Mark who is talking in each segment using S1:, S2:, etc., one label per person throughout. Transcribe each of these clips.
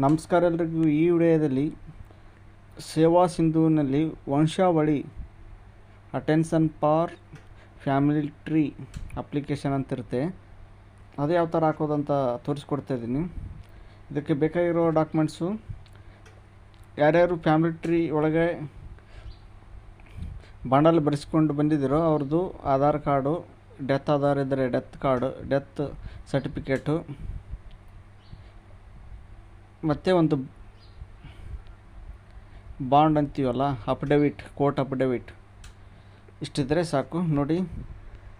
S1: ನಮಸ್ಕಾರ ಎಲ್ರಿಗೂ. ಈ ವಿಡಿಯೋದಲ್ಲಿ ಸೇವಾ ಸಿಂಧುವಿನಲ್ಲಿ ವಂಶಾವಳಿ attention for family tree application ಅಂತಿರುತ್ತೆ, ಅದು ಯಾವ ಥರ ಹಾಕೋದಂತ ತೋರಿಸ್ಕೊಡ್ತಾಯಿದ್ದೀನಿ. ಇದಕ್ಕೆ ಬೇಕಾಗಿರೋ ಡಾಕ್ಯುಮೆಂಟ್ಸು, ಯಾರ್ಯಾರು ಫ್ಯಾಮಿಲಿ ಟ್ರೀ ಒಳಗೆ ಬಾಂಡಲ್ಲಿ ಬರೆಸ್ಕೊಂಡು ಬಂದಿದ್ದೀರೋ ಅವ್ರದ್ದು ಆಧಾರ್ ಕಾರ್ಡು, ಡೆತ್ ಆಧಾರ್ ಇದ್ದರೆ ಡೆತ್ ಕಾರ್ಡು, ಡೆತ್ ಸರ್ಟಿಫಿಕೇಟು, ಮತ್ತು ಒಂದು ಬಾಂಡ್ ಅಂತೀವಲ್ಲ, ಅಫಿಡವಿಟ್, ಕೋರ್ಟ್ ಅಫಿಡವಿಟ್, ಇಷ್ಟಿದ್ರೆ ಸಾಕು. ನೋಡಿ,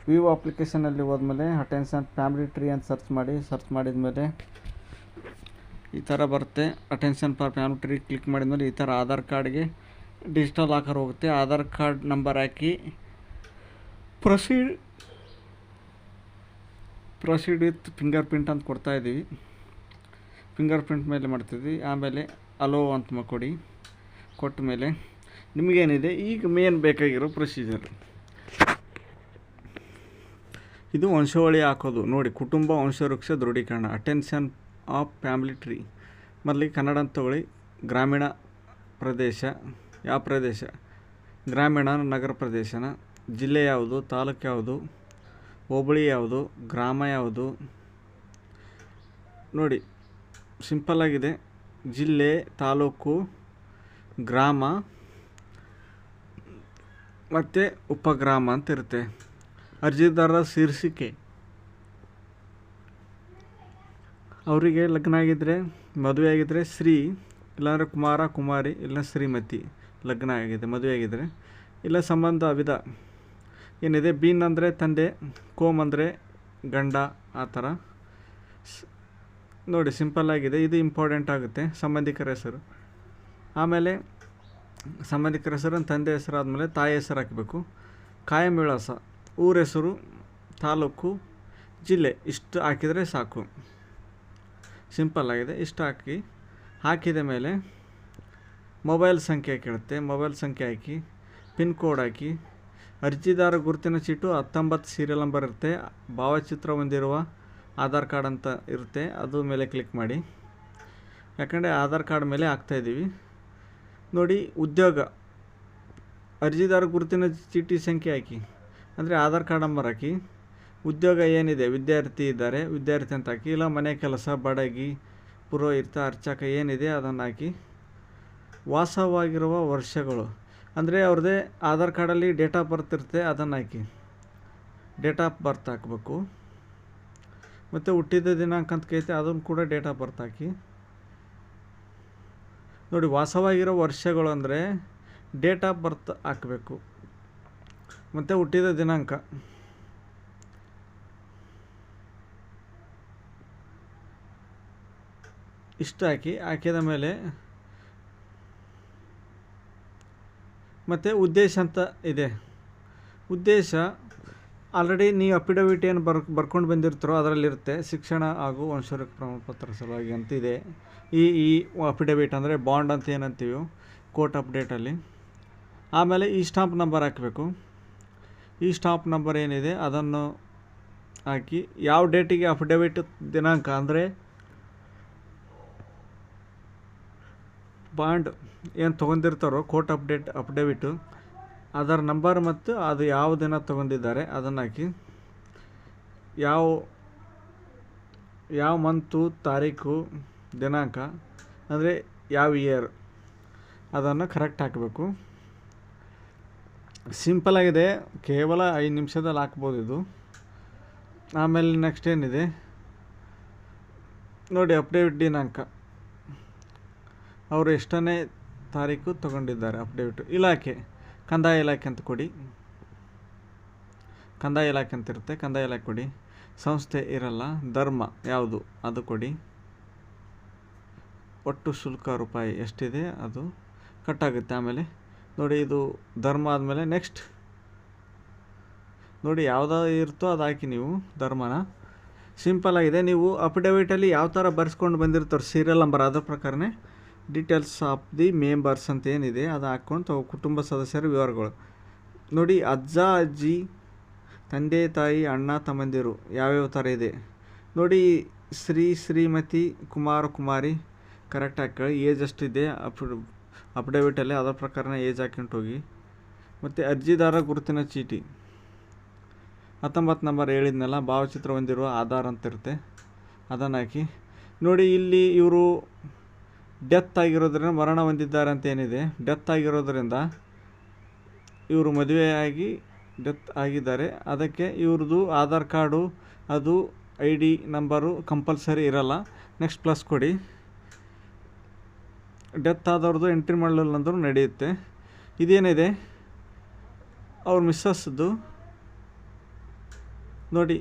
S1: ವಿವೋ ಅಪ್ಲಿಕೇಶನಲ್ಲಿ ಹೋದ್ಮೇಲೆ ಅಟೆನ್ಷನ್ ಫ್ಯಾಮಿಲಿ ಟ್ರೀ ಅಂತ ಸರ್ಚ್ ಮಾಡಿದ ಮೇಲೆ ಈ ಥರ ಬರುತ್ತೆ. Attention for family tree click ಮಾಡಿದ್ಮೇಲೆ ಈ ಥರ ಆಧಾರ್ ಕಾರ್ಡ್ಗೆ ಡಿಜಿಟಲ್ ಆಕಾರ ಹೋಗುತ್ತೆ. Aadhaar card number hockey proceed with finger print ಅಂತ ಕೊಡ್ತಾಯಿದ್ದೀವಿ. ಫಿಂಗರ್ ಪ್ರಿಂಟ್ ಮೇಲೆ ಮಾಡ್ತಿದ್ವಿ. ಆಮೇಲೆ ಅಲೋ ಅಂತ ಕೊಡಿ. ಕೊಟ್ಟ ಮೇಲೆ ನಿಮಗೇನಿದೆ, ಈಗ ಮೇನ್ ಬೇಕಾಗಿರೋ ಪ್ರೊಸೀಜರ್ ಇದು ವಂಶಾವಳಿ ಹಾಕೋದು. ನೋಡಿ, ಕುಟುಂಬ ವಂಶವೃಕ್ಷ ದೃಢೀಕರಣ, ಅಟೆನ್ಷನ್ ಆಫ್ ಫ್ಯಾಮಿಲಿ ಟ್ರೀ. ಮೊದಲಿಗೆ ಕನ್ನಡ ಅಂತ ತಗೊಳ್ಳಿ. ಗ್ರಾಮೀಣ ಪ್ರದೇಶ, ಯಾವ ಪ್ರದೇಶ? ಗ್ರಾಮೀಣ, ನಗರ ಪ್ರದೇಶನ, ಜಿಲ್ಲೆ ಯಾವುದು, ತಾಲೂಕು ಯಾವುದು, ಹೋಬಳಿ ಯಾವುದು, ಗ್ರಾಮ ಯಾವುದು. ನೋಡಿ, ಸಿಂಪಲ್ಲಾಗಿದೆ. ಜಿಲ್ಲೆ, ತಾಲೂಕು, ಗ್ರಾಮ ಮತ್ತು ಉಪಗ್ರಾಮ ಅಂತ ಇರುತ್ತೆ. ಅರ್ಜಿದಾರರ ಶೀರ್ಷಿಕೆ, ಅವರಿಗೆ ಲಗ್ನ ಆಗಿದ್ದರೆ, ಮದುವೆ ಆಗಿದ್ದರೆ ಶ್ರೀ, ಇಲ್ಲಾಂದರೆ ಕುಮಾರ ಕುಮಾರಿ, ಇಲ್ಲ ಶ್ರೀಮತಿ, ಲಗ್ನ ಆಗಿದೆ, ಮದುವೆ ಆಗಿದ್ದರೆ. ಇಲ್ಲ ಸಂಬಂಧ ವಿಧ ಏನಿದೆ, ಬೀನ್ ಅಂದರೆ ತಂದೆ, ಕೋಮ್ ಅಂದರೆ ಗಂಡ, ಆ ಥರ. ನೋಡಿ, ಸಿಂಪಲ್ಲಾಗಿದೆ. ಇದು ಇಂಪಾರ್ಟೆಂಟ್ ಆಗುತ್ತೆ. ಸಂಬಂಧಿಕರ ಹೆಸರು, ಆಮೇಲೆ ಸಂಬಂಧಿಕರ ಹೆಸರು, ತಂದೆ ಹೆಸರು ಆದಮೇಲೆ ತಾಯಿ ಹೆಸರು ಹಾಕಬೇಕು. ಕಾಯಂ ವಿಳಾಸ, ಊರ ಹೆಸರು, ತಾಲೂಕು, ಜಿಲ್ಲೆ, ಇಷ್ಟು ಹಾಕಿದರೆ ಸಾಕು. ಸಿಂಪಲ್ಲಾಗಿದೆ. ಇಷ್ಟು ಹಾಕಿದ ಮೇಲೆ ಮೊಬೈಲ್ ಸಂಖ್ಯೆ ಕೇಳುತ್ತೆ. ಮೊಬೈಲ್ ಸಂಖ್ಯೆ ಹಾಕಿ, ಪಿನ್ ಕೋಡ್ ಹಾಕಿ, ಅರ್ಜಿದಾರ ಗುರುತಿನ ಚೀಟು 19 ಸೀರಿಯಲ್ ನಂಬರ್ ಇರುತ್ತೆ, ಭಾವಚಿತ್ರ ಹೊಂದಿರುವ ಆಧಾರ್ ಕಾರ್ಡ್ ಅಂತ ಇರುತ್ತೆ, ಅದು ಮೇಲೆ ಕ್ಲಿಕ್ ಮಾಡಿ. ಯಾಕಂದರೆ ಆಧಾರ್ ಕಾರ್ಡ್ ಮೇಲೆ ಹಾಕ್ತಾಯಿದ್ದೀವಿ. ನೋಡಿ, ಉದ್ಯೋಗ, ಅರ್ಜಿದಾರ ಗುರುತಿನ ಚೀಟಿ ಸಂಖ್ಯೆ ಹಾಕಿ, ಅಂದರೆ ಆಧಾರ್ ಕಾರ್ಡ್ ನಂಬರ್ ಹಾಕಿ. ಉದ್ಯೋಗ ಏನಿದೆ, ವಿದ್ಯಾರ್ಥಿ ಇದ್ದಾರೆ, ವಿದ್ಯಾರ್ಥಿ ಅಂತ ಹಾಕಿ. ಇಲ್ಲ ಮನೆ ಕೆಲಸ, ಬಡಗಿ, ಪುರೋಹಿತ, ಅರ್ಚಕ ಏನಿದೆ ಅದನ್ನು ಹಾಕಿ. ವಾಸವಾಗಿರುವ ವರ್ಷಗಳು, ಅಂದರೆ ಅವ್ರದ್ದೇ ಆಧಾರ್ ಕಾರ್ಡಲ್ಲಿ ಡೇಟ್ ಆಫ್ ಬರ್ತ್ ಇರುತ್ತೆ, ಅದನ್ನು ಹಾಕಿ. ಡೇಟ್ ಆಫ್ ಬರ್ತ್ ಹಾಕಬೇಕು. ಮತ್ತು ಹುಟ್ಟಿದ ದಿನಾಂಕ ಅಂತ ಕೈತೆ, ಅದನ್ನು ಕೂಡ ಡೇಟ್ ಆಫ್ ಬರ್ತ್ ಹಾಕಿ. ನೋಡಿ, ವಾಸವಾಗಿರೋ ವರ್ಷಗಳು ಅಂದರೆ ಡೇಟ್ ಆಫ್ ಬರ್ತ್ ಹಾಕಬೇಕು, ಮತ್ತು ಹುಟ್ಟಿದ ದಿನಾಂಕ. ಇಷ್ಟು ಹಾಕಿದ ಮೇಲೆ ಮತ್ತು ಉದ್ದೇಶ ಅಂತ ಇದೆ. ಉದ್ದೇಶ ಆಲ್ರೆಡಿ ನೀವು ಅಫಿಡವಿಟ್ ಏನು ಬರ್ಕೊಂಡು ಬಂದಿರ್ತಾರೋ ಅದರಲ್ಲಿರುತ್ತೆ. ಶಿಕ್ಷಣ ಹಾಗೂ ವಂಶವೃಕ್ಷ ಪ್ರಮಾಣಪತ್ರ ಸಲುವಾಗಿ ಅಂತಿದೆ. ಈ ಅಫಿಡವಿಟ್ ಅಂದರೆ ಬಾಂಡ್ ಅಂತ ಏನಂತೀವಿ, ಕೋರ್ಟ್ ಅಪ್ಡೇಟಲ್ಲಿ. ಆಮೇಲೆ ಈ ಸ್ಟಾಂಪ್ ನಂಬರ್ ಹಾಕಬೇಕು. ಈ ಸ್ಟಾಂಪ್ ನಂಬರ್ ಏನಿದೆ ಅದನ್ನು ಹಾಕಿ, ಯಾವ ಡೇಟಿಗೆ ಅಫಿಡವಿಟ್ ದಿನಾಂಕ ಅಂದರೆ ಬಾಂಡ್ ಏನು ತೊಗೊಂಡಿರ್ತಾರೋ ಕೋರ್ಟ್ ಅಫಿಡವಿಟ್ಟು, ಅದರ ನಂಬರ್ ಮತ್ತು ಅದು ಯಾವ ದಿನ ತೊಗೊಂಡಿದ್ದಾರೆ ಅದನ್ನು ಹಾಕಿ. ಯಾವ ಮಂತು, ತಾರೀಕು, ದಿನಾಂಕ ಅಂದರೆ ಯಾವ ಇಯರ್, ಅದನ್ನು ಕರೆಕ್ಟ್ ಹಾಕಬೇಕು. ಸಿಂಪಲ್ಲಾಗಿದೆ, ಕೇವಲ 5 ನಿಮಿಷದಲ್ಲಿ ಹಾಕ್ಬೋದು ಇದು. ಆಮೇಲೆ ನೆಕ್ಸ್ಟ್ ಏನಿದೆ ನೋಡಿ, ಅಫಿಡವಿಟ್ ದಿನಾಂಕ, ಅವರು ಎಷ್ಟನೇ ತಾರೀಕು ತೊಗೊಂಡಿದ್ದಾರೆ ಅಫಿಡವಿಟ್. ಇಲಾಖೆ, ಕಂದಾಯ ಇಲಾಖೆ ಅಂತ ಕೊಡಿ. ಕಂದಾಯ ಇಲಾಖೆ ಅಂತ ಇರುತ್ತೆ, ಕಂದಾಯ ಇಲಾಖೆ ಕೊಡಿ. ಸಂಸ್ಥೆ ಇರಲ್ಲ. ಧರ್ಮ ಯಾವುದು ಅದು ಕೊಡಿ. ಒಟ್ಟು ಶುಲ್ಕ ರೂಪಾಯಿ ಎಷ್ಟಿದೆ ಅದು ಕಟ್ಟಾಗುತ್ತೆ. ಆಮೇಲೆ ನೋಡಿ, ಇದು ಧರ್ಮ ಆದಮೇಲೆ ನೆಕ್ಸ್ಟ್ ನೋಡಿ, ಯಾವುದಾದ್ರು ಇರುತ್ತೋ ಅದು ಹಾಕಿ ನೀವು ಧರ್ಮನ. ಸಿಂಪಲ್ಲಾಗಿದೆ. ನೀವು ಅಫಿಡವಿಟಲ್ಲಿ ಯಾವ ಥರ ಬರ್ಸ್ಕೊಂಡು ಬಂದಿರ್ತಾರೆ ಸೀರಿಯಲ್ ನಂಬರ್, ಅದ್ರ ಪ್ರಕಾರನೇ ಡೀಟೇಲ್ಸ್ ಆಫ್ ದಿ ಮೆಂಬರ್ಸ್ ಅಂತ ಏನಿದೆ ಅದು ಹಾಕ್ಕೊಂಡು ಕುಟುಂಬ ಸದಸ್ಯರ ವಿವರಗಳು ನೋಡಿ. ಅಜ್ಜ ಅಜ್ಜಿ, ತಂದೆ ತಾಯಿ, ಅಣ್ಣ ತಮ್ಮಂದಿರು ಯಾವ್ಯಾವ ಥರ ಇದೆ ನೋಡಿ. ಶ್ರೀ ಶ್ರೀಮತಿ, ಕುಮಾರ ಕುಮಾರಿ, ಕರೆಕ್ಟ್ ಹಾಕಿ ಏಜ್ ಎಷ್ಟಿದೆ ಅಫಿಡವಿಟಲ್ಲಿ ಅದರ ಪ್ರಕಾರನೇ ಏಜ್ ಹಾಕ್ಕೊಂಡು ಹೋಗಿ. ಮತ್ತು ಅರ್ಜಿದಾರ ಗುರುತಿನ ಚೀಟಿ 19 ನಂಬರ್ ಹೇಳಿದ್ನಲ್ಲ, ಭಾವಚಿತ್ರ ಹೊಂದಿರುವ ಆಧಾರ್ ಅಂತ ಇರುತ್ತೆ, ಅದನ್ನು ಹಾಕಿ. ನೋಡಿ ಇಲ್ಲಿ ಇವರು ಡೆತ್ ಆಗಿರೋದ್ರಿಂದ, ಮರಣ ಹೊಂದಿದ್ದಾರೆ ಅಂತ ಏನಿದೆ, ಡೆತ್ ಆಗಿರೋದ್ರಿಂದ ಇವರು ಮದುವೆಯಾಗಿ ಡೆತ್ ಆಗಿದ್ದಾರೆ. ಅದಕ್ಕೆ ಇವ್ರದ್ದು ಆಧಾರ್ ಕಾರ್ಡು ಅದು ID ನಂಬರು ಕಂಪಲ್ಸರಿ ಇರಲ್ಲ. ನೆಕ್ಸ್ಟ್ ಪ್ಲಸ್ ಕೊಡಿ. ಡೆತ್ ಆದವ್ರದ್ದು ಎಂಟ್ರಿ ಮಾಡಲಿಲ್ಲ ಅಂದರೂ ನಡೆಯುತ್ತೆ. ಇದೇನಿದೆ ಅವ್ರ ಮಿಸ್ಸಸ್ದು ನೋಡಿ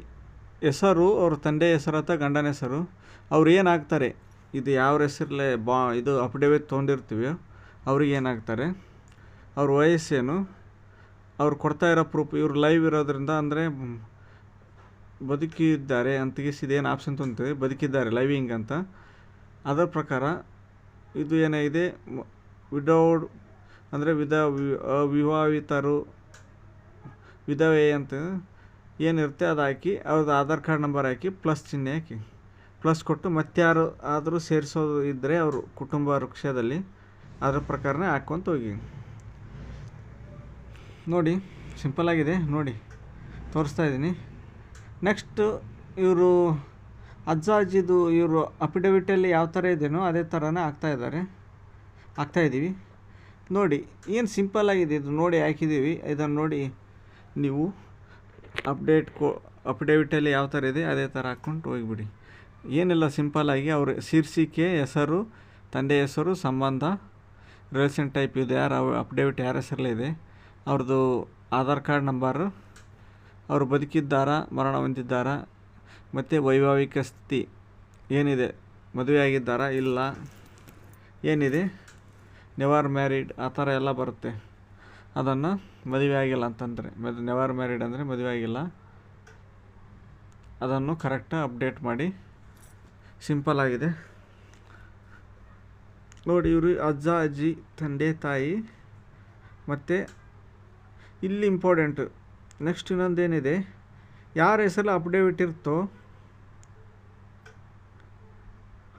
S1: ಹೆಸರು, ಅವ್ರ ತಂದೆ ಹೆಸರು ಅಥವಾ ಗಂಡನ ಹೆಸರು, ಅವ್ರು ಏನಾಗ್ತಾರೆ, ಇದು ಯಾವ ಹೆಸರಲ್ಲೇ ಇದು ಅಫಿಡವಿಟ್ ತೊಗೊಂಡಿರ್ತೀವಿ ಅವ್ರಿಗೆ ಏನಾಗ್ತಾರೆ, ಅವ್ರ ವಯಸ್ಸೇನು, ಅವ್ರು ಕೊಡ್ತಾ ಇರೋ ಪ್ರೂಫ್, ಇವ್ರು ಲೈವ್ ಇರೋದ್ರಿಂದ ಅಂದರೆ ಬದುಕಿದ್ದಾರೆ ಅಂತಗಿಸಿದೇನು ಆಪ್ಷನ್ ತೊಗೊತೀವಿ, ಬದುಕಿದ್ದಾರೆ ಲೈವಿಂಗ್ ಅಂತ, ಅದರ ಪ್ರಕಾರ ಇದು ಏನಿದೆ ವಿಡೌಡ್ ಅಂದರೆ ವಿವಾಹಿತರು, ವಿಧವೆ ಅಂತ ಏನಿರುತ್ತೆ ಅದು ಹಾಕಿ, ಅವ್ರದ್ದು ಆಧಾರ್ ಕಾರ್ಡ್ ನಂಬರ್ ಹಾಕಿ, ಪ್ಲಸ್ ಚಿಹ್ನೆ ಹಾಕಿ, ಪ್ಲಸ್ ಕೊಟ್ಟು ಮತ್ತೆ ಯಾರು ಆದರೂ ಸೇರಿಸೋದು ಇದ್ದರೆ ಅವರು ಕುಟುಂಬ ವೃಕ್ಷದಲ್ಲಿ ಅದರ ಪ್ರಕಾರನೇ ಹಾಕ್ಕೊಂತ ಹೋಗಿ. ನೋಡಿ ಸಿಂಪಲ್ಲಾಗಿದೆ, ನೋಡಿ ತೋರಿಸ್ತಾ ಇದ್ದೀನಿ. ನೆಕ್ಸ್ಟು ಇವರು ಅಜ್ಜ ಅಜ್ಜಿದು ಇವರು ಅಫಿಡವಿಟಲ್ಲಿ ಯಾವ ಥರ ಇದೆಯೋ ಅದೇ ಥರನೇ ಹಾಕ್ತಾಯಿದ್ದೀವಿ. ನೋಡಿ ಏನು ಸಿಂಪಲ್ಲಾಗಿದೆ ಇದು, ನೋಡಿ ಹಾಕಿದ್ದೀವಿ. ಇದನ್ನು ನೋಡಿ ನೀವು ಅಫಿಡವಿಟಲ್ಲಿ ಯಾವ ಥರ ಇದೆ ಅದೇ ಥರ ಹಾಕ್ಕೊಂಡು ಹೋಗಿಬಿಡಿ. ಏನಿಲ್ಲ, ಸಿಂಪಲ್ಲಾಗಿ ಅವ್ರ ಶೀರ್ಷಿಕೆ, ಹೆಸರು, ತಂದೆ ಹೆಸರು, ಸಂಬಂಧ, ರಿಲೇಷನ್ ಟೈಪ್ ಇದೆ, ಯಾರು ಅಫಿಡವಿಟ್ ಯಾರ ಹೆಸರಲ್ಲೇ ಇದೆ, ಅವ್ರದ್ದು ಆಧಾರ್ ಕಾರ್ಡ್ ನಂಬರು, ಅವರು ಬದುಕಿದ್ದಾರಾ, ಮರಣ ಹೊಂದಿದ್ದಾರಾ, ಮತ್ತು ವೈವಾಹಿಕ ಸ್ಥಿತಿ ಏನಿದೆ, ಮದುವೆ ಆಗಿದ್ದಾರಾ ಇಲ್ಲ, ಏನಿದೆ ನೆವರ್ ಮ್ಯಾರಿಡ್ ಆ ಥರ ಎಲ್ಲ ಬರುತ್ತೆ. ಅದನ್ನು ಮದುವೆ ಆಗಿಲ್ಲ ಅಂತಂದರೆ, ನೆವರ್ ಮ್ಯಾರಿಡ್ ಅಂದರೆ ಮದುವೆ ಆಗಿಲ್ಲ, ಅದನ್ನು ಕರೆಕ್ಟಾಗಿ ಅಪ್ಡೇಟ್ ಮಾಡಿ. ಸಿಂಪಲ್ಲಾಗಿದೆ ನೋಡಿ. ಇವರು ಅಜ್ಜ ಅಜ್ಜಿ, ತಂದೆ ತಾಯಿ, ಮತ್ತು ಇಲ್ಲಿ ಇಂಪಾರ್ಟೆಂಟು ನೆಕ್ಸ್ಟ್ ಇನ್ನೊಂದೇನಿದೆ, ಯಾರ ಹೆಸರಲ್ಲಿ ಅಫಿಡವಿಟ್ ಇರುತ್ತೋ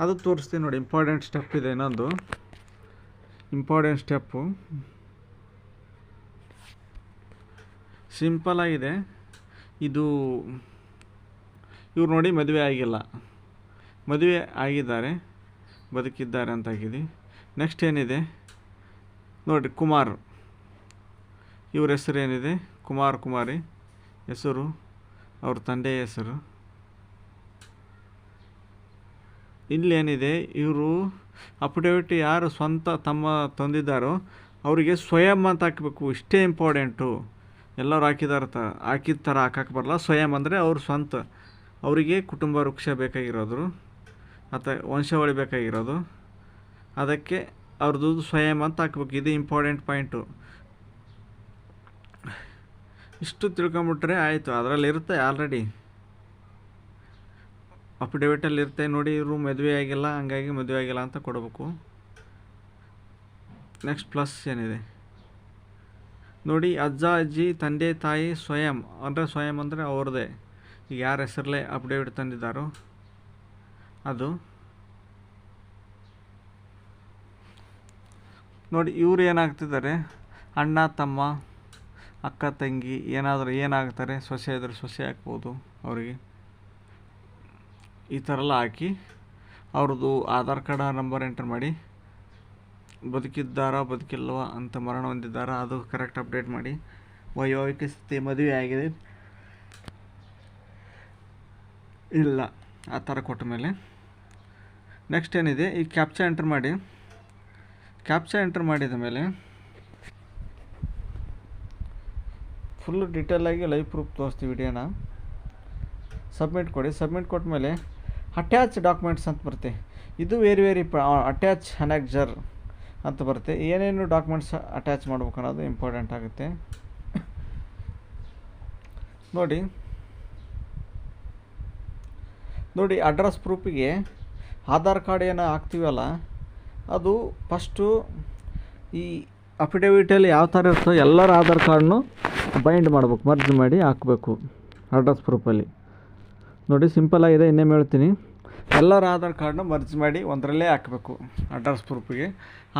S1: ಅದು ತೋರಿಸ್ತೀನಿ ನೋಡಿ. ಇಂಪಾರ್ಟೆಂಟ್ ಸ್ಟೆಪ್ ಇದೆ, ಇನ್ನೊಂದು ಇಂಪಾರ್ಟೆಂಟ್ ಸ್ಟೆಪ್ಪು ಸಿಂಪಲ್ಲಾಗಿದೆ. ಇದು ಇವ್ರು ನೋಡಿ ಮದುವೆ ಆಗಿಲ್ಲ, ಮದುವೆ ಆಗಿದ್ದಾರೆ, ಬದುಕಿದ್ದಾರೆ ಅಂತ ಹಾಕಿದ್ವಿ. ನೆಕ್ಸ್ಟ್ ಏನಿದೆ ನೋಡಿ, ಕುಮಾರ್, ಇವ್ರ ಹೆಸರು ಏನಿದೆ ಕುಮಾರ್, ಕುಮಾರಿ ಹೆಸರು, ಅವ್ರ ತಂದೆಯ ಹೆಸರು. ಇಲ್ಲೇನಿದೆ, ಇವರು ಅಫಿಡವಿಟ್ ಯಾರು ಸ್ವಂತ ತಮ್ಮ ತಂದಿದ್ದಾರೋ ಅವರಿಗೆ ಸ್ವಯಂ ಅಂತ ಹಾಕಬೇಕು, ಇಷ್ಟೇ ಇಂಪಾರ್ಟೆಂಟು. ಎಲ್ಲರೂ ಹಾಕಿದ ಥರ ಹಾಕಕ್ಕೆ ಬರಲ್ಲ. ಸ್ವಯಂ ಅಂದರೆ ಅವ್ರ ಸ್ವಂತ, ಅವರಿಗೆ ಕುಟುಂಬ ವೃಕ್ಷ ಬೇಕಾಗಿರೋದು ಅಥವಾ ವಂಶಾವಳಿ ಬೇಕಾಗಿರೋದು, ಅದಕ್ಕೆ ಅವ್ರದ್ದು ಸ್ವಯಂ ಅಂತ ಹಾಕ್ಬೇಕು. ಇದು ಇಂಪಾರ್ಟೆಂಟ್ ಪಾಯಿಂಟು. ಇಷ್ಟು ತಿಳ್ಕೊಂಬಿಟ್ರೆ ಆಯಿತು. ಅದರಲ್ಲಿ ಇರುತ್ತೆ ಆಲ್ರೆಡಿ ಅಫಿಡವಿಟಲ್ಲಿ ಇರುತ್ತೆ ನೋಡಿ, ಇವರು ಮದುವೆ ಆಗಿಲ್ಲ ಹಂಗಾಗಿ ಮದುವೆ ಆಗಿಲ್ಲ ಅಂತ ಕೊಡಬೇಕು. ನೆಕ್ಸ್ಟ್ ಪ್ಲಸ್ ಏನಿದೆ ನೋಡಿ, ಅಜ್ಜ ಅಜ್ಜಿ, ತಂದೆ ತಾಯಿ, ಸ್ವಯಂ ಅಂದರೆ ಅವ್ರದ್ದೇ, ಈಗ ಯಾರ ಹೆಸರಲ್ಲೇ ಅಫಿಡವಿಟ್ ತಂದಿದ್ದಾರೋ ಅದು ನೋಡಿ. ಇವರು ಏನಾಗ್ತಿದ್ದಾರೆ, ಅಣ್ಣ ತಮ್ಮ, ಅಕ್ಕ ತಂಗಿ ಏನಾದರೂ ಏನಾಗ್ತಾರೆ, ಸೊಸೆ ಇದ್ರೆ ಸೊಸೆ ಹಾಕ್ಬೋದು ಅವರಿಗೆ. ಈ ಥರ ಎಲ್ಲ ಹಾಕಿ ಅವ್ರದ್ದು ಆಧಾರ್ ಕಾರ್ಡ್ ನಂಬರ್ ಎಂಟರ್ ಮಾಡಿ, ಬದುಕಿದ್ದಾರಾ ಬದುಕಿಲ್ವಾ ಅಂತ, ಮರಣ ಹೊಂದಿದ್ದಾರಾ ಅದು ಕರೆಕ್ಟ್ ಅಪ್ಡೇಟ್ ಮಾಡಿ, ವೈವಾಹಿಕ ಸ್ಥಿತಿ ಮದುವೆ ಆಗಿದೆ ಇಲ್ಲ ಆ ಥರ ಕೊಟ್ಟ ಮೇಲೆ ನೆಕ್ಸ್ಟ್ ಏನಿದೆ, ಈ ಕ್ಯಾಪ್ಚಾ ಎಂಟರ್ ಮಾಡಿ. ಕ್ಯಾಪ್ಚಾ ಎಂಟರ್ ಮಾಡಿದ ಮೇಲೆ ಫುಲ್ಲು ಡೀಟೇಲಾಗಿ ಲೈವ್ ಪ್ರೂಫ್ ತೋರಿಸ್ತೀವಿ ವಿಡಿಯೋನ. ಸಬ್ಮಿಟ್ ಕೊಡಿ. ಸಬ್ಮಿಟ್ ಕೊಟ್ಟ ಮೇಲೆ ಅಟ್ಯಾಚ್ ಡಾಕ್ಯುಮೆಂಟ್ಸ್ ಅಂತ ಬರುತ್ತೆ. ಇದು ವೆರಿ ಅಟ್ಯಾಚ್ ಅನೆಕ್ಸರ್ ಅಂತ ಬರುತ್ತೆ. ಏನೇನು ಡಾಕ್ಯುಮೆಂಟ್ಸ್ ಅಟ್ಯಾಚ್ ಮಾಡ್ಬೇಕು ಅನ್ನೋದು ಇಂಪಾರ್ಟೆಂಟ್ ಆಗುತ್ತೆ ನೋಡಿ. ಅಡ್ರೆಸ್ ಪ್ರೂಫಿಗೆ ಆಧಾರ್ ಕಾರ್ಡ್ ಏನೋ ಹಾಕ್ತೀವಲ್ಲ, ಅದು ಫಸ್ಟು ಈ ಅಫಿಡವಿಟಲ್ಲಿ ಯಾವ ಥರ ಇರ್ತೋ ಎಲ್ಲರ ಆಧಾರ್ ಕಾರ್ಡ್ನು ಬೈಂಡ್ ಮಾಡ್ಬೇಕು, ಮರ್ಜ್ ಮಾಡಿ ಹಾಕಬೇಕು ಅಡ್ರೆಸ್ ಪ್ರೂಫಲ್ಲಿ. ನೋಡಿ ಸಿಂಪಲ್ಲಾಗಿದೆ, ಇನ್ನೇನು ಹೇಳ್ತೀನಿ. ಎಲ್ಲರ ಆಧಾರ್ ಕಾರ್ಡ್ನ ಮರ್ಜ್ ಮಾಡಿ ಒಂದರಲ್ಲೇ ಹಾಕಬೇಕು ಅಡ್ರೆಸ್ ಪ್ರೂಫಿಗೆ.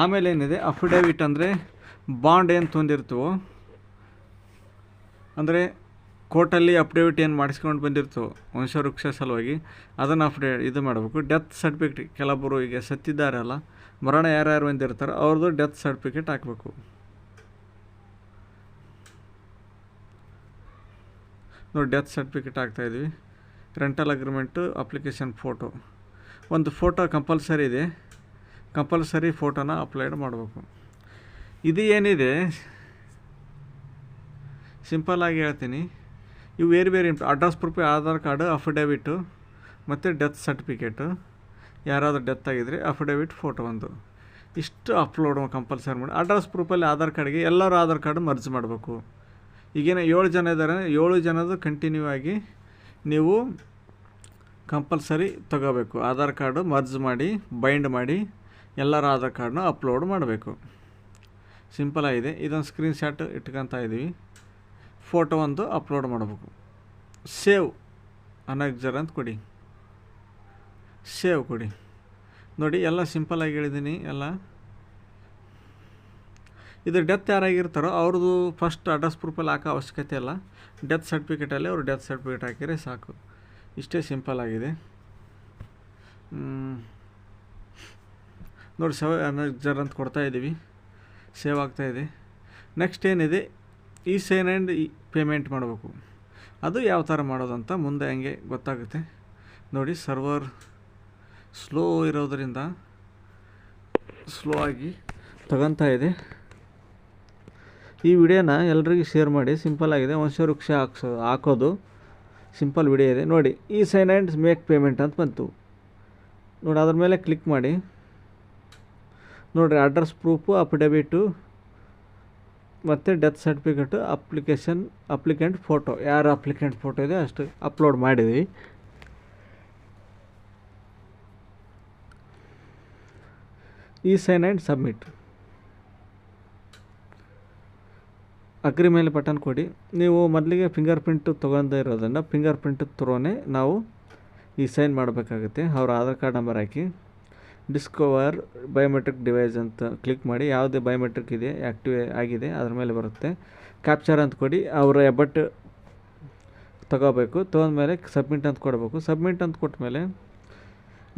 S1: ಆಮೇಲೆ ಏನಿದೆ ಅಫಿಡೇವಿಟ್ ಅಂದರೆ ಬಾಂಡ್ ಏನು ತೊಂದಿರ್ತೀವೋ, ಅಂದರೆ ಕೋರ್ಟಲ್ಲಿ ಅಫಿಡೇವಿಟ್ ಏನು ಮಾಡಿಸ್ಕೊಂಡು ಬಂದಿರ್ತೀವೋ ವಂಶವೃಕ್ಷ ಸಲುವಾಗಿ, ಅದನ್ನು ಇದು ಮಾಡಬೇಕು. ಡೆತ್ ಸರ್ಟಿಫಿಕೇಟ್, ಕೆಲವೊಬ್ಬರು ಈಗ ಸತ್ತಿದ್ದಾರಲ್ಲ, ಮರಣ ಯಾರ್ಯಾರು ಹೊಂದಿರ್ತಾರೋ ಅವ್ರದ್ದು ಡೆತ್ ಸರ್ಟಿಫಿಕೇಟ್ ಹಾಕಬೇಕು. ನೋಡಿ, ಡೆತ್ ಸರ್ಟಿಫಿಕೇಟ್ ಹಾಕ್ತಾಯಿದ್ವಿ. ರೆಂಟಲ್ ಅಗ್ರಿಮೆಂಟು, ಅಪ್ಲಿಕೇಶನ್ ಫೋಟೋ, ಒಂದು ಫೋಟೋ ಕಂಪಲ್ಸರಿ ಇದೆ, ಕಂಪಲ್ಸರಿ ಫೋಟೋನ ಅಪ್ಲೋಡ್ ಮಾಡಬೇಕು. ಇದು ಏನಿದೆ ಸಿಂಪಲ್ಲಾಗಿ ಹೇಳ್ತೀನಿ, ಇವು ಬೇರೆ address proof, Aadhaar card, affidavit ಮತ್ತು ಡೆತ್ ಸರ್ಟಿಫಿಕೇಟು, ಯಾರಾದರೂ ಡೆತ್ ಆಗಿದ್ರೆ ಅಫಿಡೇವಿಟ್ ಫೋಟೋ ಒಂದು, ಇಷ್ಟು ಅಪ್ಲೋಡ್ ಕಂಪಲ್ಸರಿ ಮಾಡಿ. ಅಡ್ರೆಸ್ ಪ್ರೂಫಲ್ಲಿ ಆಧಾರ್ ಕಾರ್ಡ್ಗೆ ಎಲ್ಲರೂ ಆಧಾರ್ ಕಾರ್ಡು ಮರ್ಜ್ ಮಾಡಬೇಕು. ಈಗೇನು 7 ಜನ ಇದ್ದಾರೆ, 7 ಜನದ್ದು ಕಂಟಿನ್ಯೂ ಆಗಿ ನೀವು ಕಂಪಲ್ಸರಿ ತಗೋಬೇಕು. ಆಧಾರ್ ಕಾರ್ಡು ಮರ್ಜ್ ಮಾಡಿ, ಬೈಂಡ್ ಮಾಡಿ, ಎಲ್ಲರ ಆಧಾರ್ ಕಾರ್ಡನ್ನ ಅಪ್ಲೋಡ್ ಮಾಡಬೇಕು. ಸಿಂಪಲಾಗಿದೆ. ಇದೊಂದು ಸ್ಕ್ರೀನ್ಶಾಟ್ ಇಟ್ಕೊತಾ ಇದ್ದೀವಿ. ಫೋಟೋ ಒಂದು ಅಪ್ಲೋಡ್ ಮಾಡಬೇಕು. ಸೇವ್ ಅನಗ್ಜರ್ ಅಂತ ಕೊಡಿ, ಸೇವ್ ಕೊಡಿ. ನೋಡಿ, ಎಲ್ಲ ಸಿಂಪಲಾಗಿ ಹೇಳಿದ್ದೀನಿ ಎಲ್ಲ. ಇದು ಡೆತ್ ಯಾರಾಗಿರ್ತಾರೋ ಅವ್ರದ್ದು ಫಸ್ಟ್ ಅಡ್ರೆಸ್ ಪ್ರೂಫಲ್ಲಿ ಹಾಕೋ ಅವಶ್ಯಕತೆ ಇಲ್ಲ. ಡೆತ್ ಸರ್ಟಿಫಿಕೇಟಲ್ಲಿ ಅವರು ಡೆತ್ ಸರ್ಟಿಫಿಕೇಟ್ ಹಾಕಿದರೆ ಸಾಕು. ಇಷ್ಟೇ ಸಿಂಪಲ್ ಆಗಿದೆ. ನೋಡಿ, ಸೇವ್ ಅನಗ್ಜರ್ ಅಂತ ಕೊಡ್ತಾಯಿದ್ದೀವಿ, ಸೇವ್ ಆಗ್ತಾಯಿದೆ. ನೆಕ್ಸ್ಟ್ ಏನಿದೆ, ಈ ಸೈನ್ ಆ್ಯಂಡ್ ಪೇಮೆಂಟ್ ಮಾಡಬೇಕು. ಅದು ಯಾವ ಥರ ಮಾಡೋದಂತ ಮುಂದೆ ಹಂಗೆ ಗೊತ್ತಾಗುತ್ತೆ. ನೋಡಿ, ಸರ್ವರ್ ಸ್ಲೋ ಇರೋದರಿಂದ ಸ್ಲೋ ಆಗಿ ತಗೊತಾ ಇದೆ. ಈ ವಿಡಿಯೋನ ಎಲ್ರಿಗೂ ಶೇರ್ ಮಾಡಿ. ಸಿಂಪಲ್ಲಾಗಿದೆ, ವಂಶವೃಕ್ಷ ಹಾಕೋದು ಸಿಂಪಲ್ ವಿಡಿಯೋ ಇದೆ. ನೋಡಿ, ಈ ಸೈನ್ ಆ್ಯಂಡ್ ಮೇಕ್ ಪೇಮೆಂಟ್ ಅಂತ ಬಂತು ನೋಡಿ, ಅದ್ರ ಮೇಲೆ ಕ್ಲಿಕ್ ಮಾಡಿ. ನೋಡಿರಿ, ಅಡ್ರೆಸ್ ಪ್ರೂಫು, ಅಫಿಡೇವಿಟು ಮತ್ತು ಡೆತ್ ಸರ್ಟಿಫಿಕೇಟು, ಅಪ್ಲಿಕೆಂಟ್ ಫೋಟೋ, ಯಾರು ಅಪ್ಲಿಕೆಂಟ್ ಫೋಟೋ ಇದೆ ಅಷ್ಟು ಅಪ್ಲೋಡ್ ಮಾಡಿದ್ವಿ. ಈ ಸೈನ್ ಆ್ಯಂಡ್ ಸಬ್ಮಿಟ್. ಅಗ್ರಿ ಮೇಲೆ ಬಟನ್ ಕೊಡಿ. ನೀವು ಮೊದಲಿಗೆ ಫಿಂಗರ್ ಪ್ರಿಂಟ್ ತೊಗೊಂಡೇ ಇರೋದನ್ನು ಫಿಂಗರ್ ಪ್ರಿಂಟ್ ಥ್ರೋನೇ ನಾವು ಈ ಸೈನ್ ಮಾಡಬೇಕಾಗುತ್ತೆ. ಅವ್ರ ಆಧಾರ್ ಕಾರ್ಡ್ ನಂಬರ್ ಹಾಕಿ ಡಿಸ್ಕವರ್ ಬಯೋಮೆಟ್ರಿಕ್ ಡಿವೈಸ್ ಅಂತ ಕ್ಲಿಕ್ ಮಾಡಿ. ಯಾವುದೇ ಬಯೋಮೆಟ್ರಿಕ್ ಇದೆ ಆ್ಯಕ್ಟಿವ್ ಆಗಿದೆ ಅದ್ರ ಮೇಲೆ ಬರುತ್ತೆ. ಕ್ಯಾಪ್ಚರ್ ಅಂತ ಕೊಡಿ. ಅವರ ಹೆಬ್ಬಟ್ಟು ತಗೋಬೇಕು. ತೊಗೊಂಡ್ಮೇಲೆ ಸಬ್ಮಿಟ್ ಅಂತ ಕೊಡಬೇಕು. ಸಬ್ಮಿಟ್ ಅಂತ ಕೊಟ್ಟ ಮೇಲೆ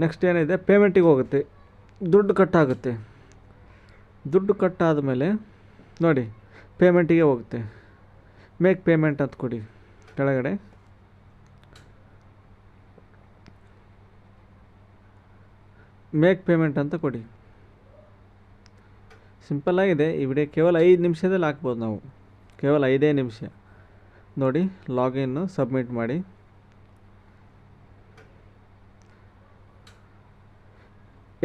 S1: ನೆಕ್ಸ್ಟ್ ಏನಿದೆ, ಪೇಮೆಂಟಿಗೆ ಹೋಗುತ್ತೆ, ದುಡ್ಡು ಕಟ್ಟಾಗುತ್ತೆ. ದುಡ್ಡು ಕಟ್ಟಾದಮೇಲೆ ನೋಡಿ, ಪೇಮೆಂಟಿಗೆ ಹೋಗುತ್ತೆ. ಮೇಕ್ ಪೇಮೆಂಟ್ ಅಂತ ಕೊಡಿ. ಕೆಳಗಡೆ ಮೇಕ್ ಪೇಮೆಂಟ್ ಅಂತ ಕೊಡಿ. ಸಿಂಪಲ್ಲಾಗಿದೆ ಈ ವಿಡಿಯೋ. ಕೇವಲ 5 ನಿಮಿಷದಲ್ಲಿ ಹಾಕ್ಬೋದು ನಾವು, ಕೇವಲ 5 ನಿಮಿಷ. ನೋಡಿ, ಲಾಗಿನ್ನು ಸಬ್ಮಿಟ್ ಮಾಡಿ.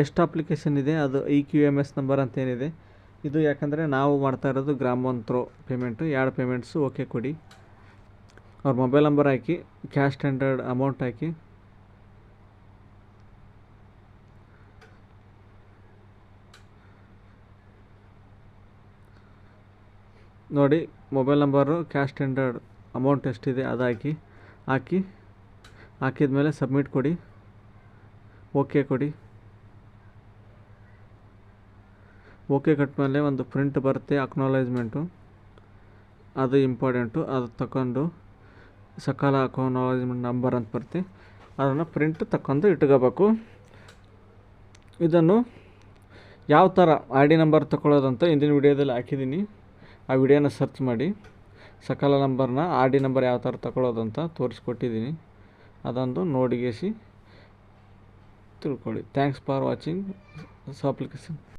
S1: ಎಷ್ಟು ಅಪ್ಲಿಕೇಶನ್ ಇದೆ ಅದು EQMS ನಂಬರ್ ಅಂತೇನಿದೆ ಇದು, ಯಾಕಂದರೆ ನಾವು ಮಾಡ್ತಾ ಇರೋದು ಗ್ರಾಮ ಥ್ರೋ ಪೇಮೆಂಟು. 2 ಪೇಮೆಂಟ್ಸು ಓಕೆ ಕೊಡಿ. ಅವ್ರ ಮೊಬೈಲ್ ನಂಬರ್ ಹಾಕಿ, ಕ್ಯಾಶ್ ಸ್ಟ್ಯಾಂಡರ್ಡ್ ಅಮೌಂಟ್ ಹಾಕಿ. ನೋಡಿ, mobile number, cash standard amount ಎಷ್ಟಿದೆ ಅದು ಹಾಕಿದ್ಮೇಲೆ ಸಬ್ಮಿಟ್ ಕೊಡಿ, ಓಕೆ ಕೊಡಿ. ಓಕೆ ಕಟ್ಮೇಲೆ ಒಂದು ಪ್ರಿಂಟ್ ಬರುತ್ತೆ, ಅಕ್ನಾಲೇಜ್ಮೆಂಟು, ಅದು ಇಂಪಾರ್ಟೆಂಟು. ಅದು ತಗೊಂಡು ಸಕಾಲ ಅಕ್ನಾಲೇಜ್ಮೆಂಟ್ ನಂಬರ್ ಅಂತ ಬರುತ್ತೆ, ಅದನ್ನು ಪ್ರಿಂಟ್ ತಗೊಂಡು ಇಟ್ಕೋಬೇಕು. ಇದನ್ನು ಯಾವ ಥರ ID ನಂಬರ್ ತಗೊಳ್ಳೋದಂತ ಹಿಂದಿನ ವಿಡಿಯೋದಲ್ಲಿ ಹಾಕಿದ್ದೀನಿ. ಆ ವಿಡಿಯೋನ ಸರ್ಚ್ ಮಾಡಿ. ಸಕಾಲ ನಂಬರ್ನ RD ನಂಬರ್ ಯಾವ ಥರ ತಗೊಳ್ಳೋದಂತ ತೋರಿಸ್ಕೊಟ್ಟಿದ್ದೀನಿ. ಅದೊಂದು ನೋಡಿಗೇಸಿ ತಿಳ್ಕೊಳ್ಳಿ. Thanks for watching application.